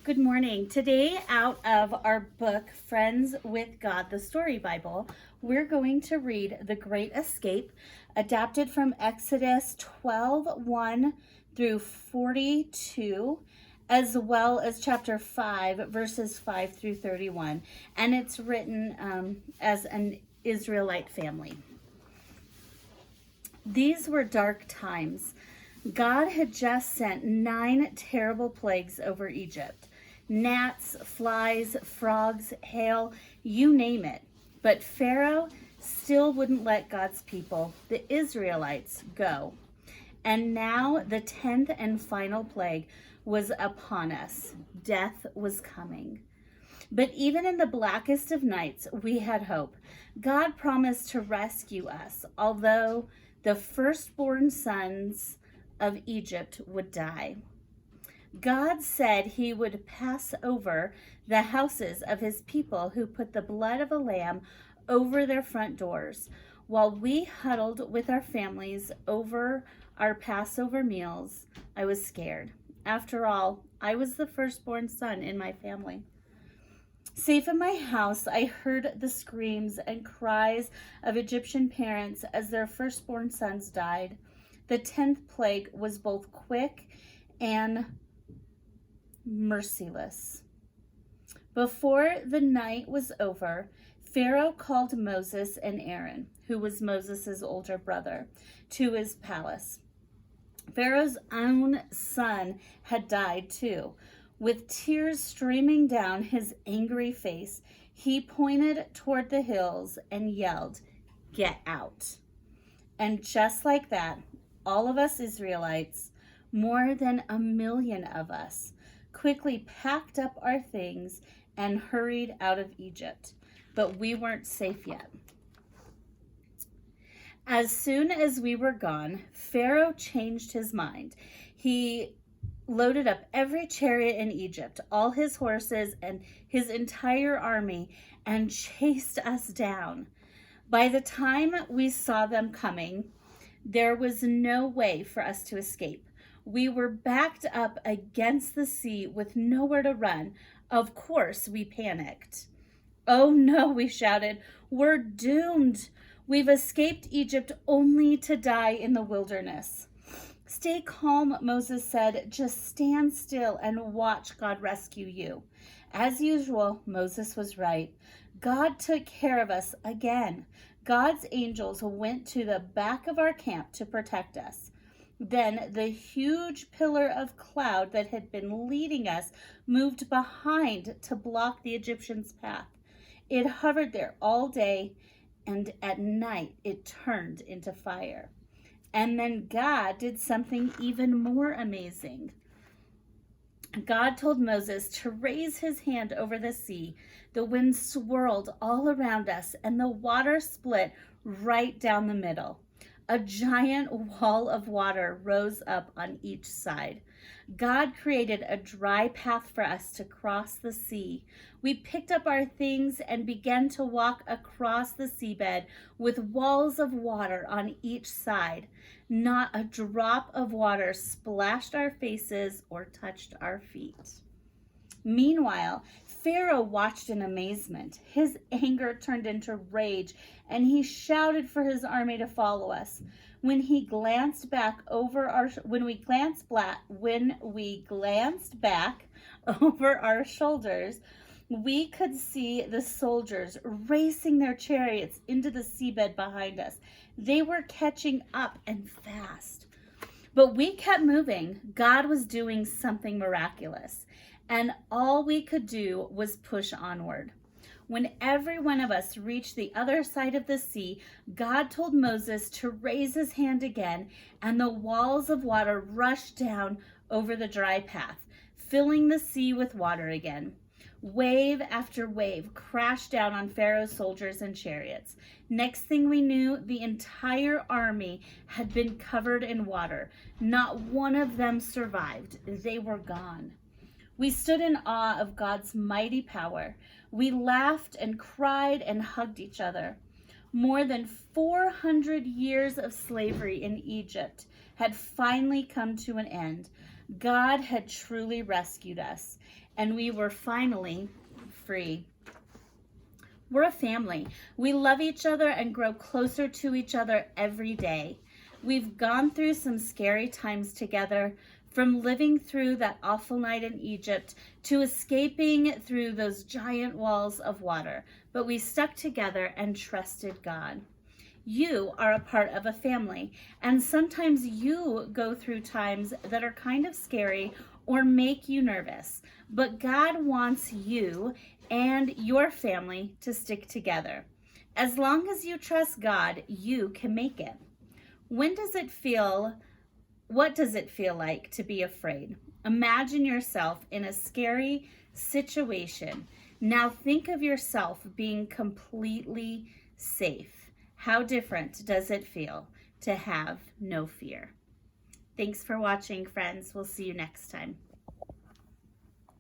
Good morning. Today, out of our book, Friends with God, the Story Bible, we're going to read The Great Escape, adapted from Exodus 12:1 through 42, as well as chapter 5, verses 5 through 31. And it's written as an Israelite family. These were dark times. God had just sent 9 terrible plagues over Egypt. Gnats, flies, frogs, hail, you name it. But Pharaoh still wouldn't let God's people, the Israelites, go. And now the 10th and final plague was upon us. Death was coming. But even in the blackest of nights, we had hope. God promised to rescue us, although the firstborn sons of Egypt would die. God said he would pass over the houses of his people who put the blood of a lamb over their front doors. While we huddled with our families over our Passover meals, I was scared. After all, I was the firstborn son in my family. Safe in my house, I heard the screams and cries of Egyptian parents as their firstborn sons died. The 10th plague was both quick and merciless. Before the night was over, Pharaoh called Moses and Aaron, who was Moses' older brother, to his palace. Pharaoh's own son had died too. With tears streaming down his angry face, he pointed toward the hills and yelled, "Get out." And just like that, all of us Israelites, more than 1 million of us, quickly packed up our things and hurried out of Egypt. But we weren't safe yet. As soon as we were gone, Pharaoh changed his mind. He loaded up every chariot in Egypt, all his horses, and his entire army, and chased us down. By the time we saw them coming, there was no way for us to escape. We were backed up against the sea with nowhere to run. Of course, we panicked. "Oh no," we shouted. "We're doomed. We've escaped Egypt only to die in the wilderness." "Stay calm," Moses said. "Just stand still and watch God rescue you." As usual, Moses was right. God took care of us again. God's angels went to the back of our camp to protect us. Then the huge pillar of cloud that had been leading us moved behind to block the Egyptians' path. It hovered there all day, and at night it turned into fire. And then God did something even more amazing. God told Moses to raise his hand over the sea. The wind swirled all around us, and the water split right down the middle. A giant wall of water rose up on each side. God created a dry path for us to cross the sea. We picked up our things and began to walk across the seabed with walls of water on each side. Not a drop of water splashed our faces or touched our feet. Meanwhile, Pharaoh watched in amazement. His anger turned into rage, and he shouted for his army to follow us. When we glanced back over our shoulders, we could see the soldiers racing their chariots into the seabed behind us. They were catching up and fast. But we kept moving. God was doing something miraculous, and all we could do was push onward. When every one of us reached the other side of the sea, God told Moses to raise his hand again, and the walls of water rushed down over the dry path, filling the sea with water again. Wave after wave crashed down on Pharaoh's soldiers and chariots. Next thing we knew, the entire army had been covered in water. Not one of them survived. They were gone. We stood in awe of God's mighty power. We laughed and cried and hugged each other. More than 400 years of slavery in Egypt had finally come to an end. God had truly rescued us. and we were finally free. We're a family. We love each other and grow closer to each other every day. We've gone through some scary times together, from living through that awful night in Egypt to escaping through those giant walls of water. But we stuck together and trusted God. You are a part of a family, and sometimes you go through times that are kind of scary or make you nervous. But God wants you and your family to stick together. As long as you trust God, you can make it. What does it feel like to be afraid? Imagine yourself in a scary situation. Now think of yourself being completely safe. How different does it feel to have no fear? Thanks for watching, friends. We'll see you next time.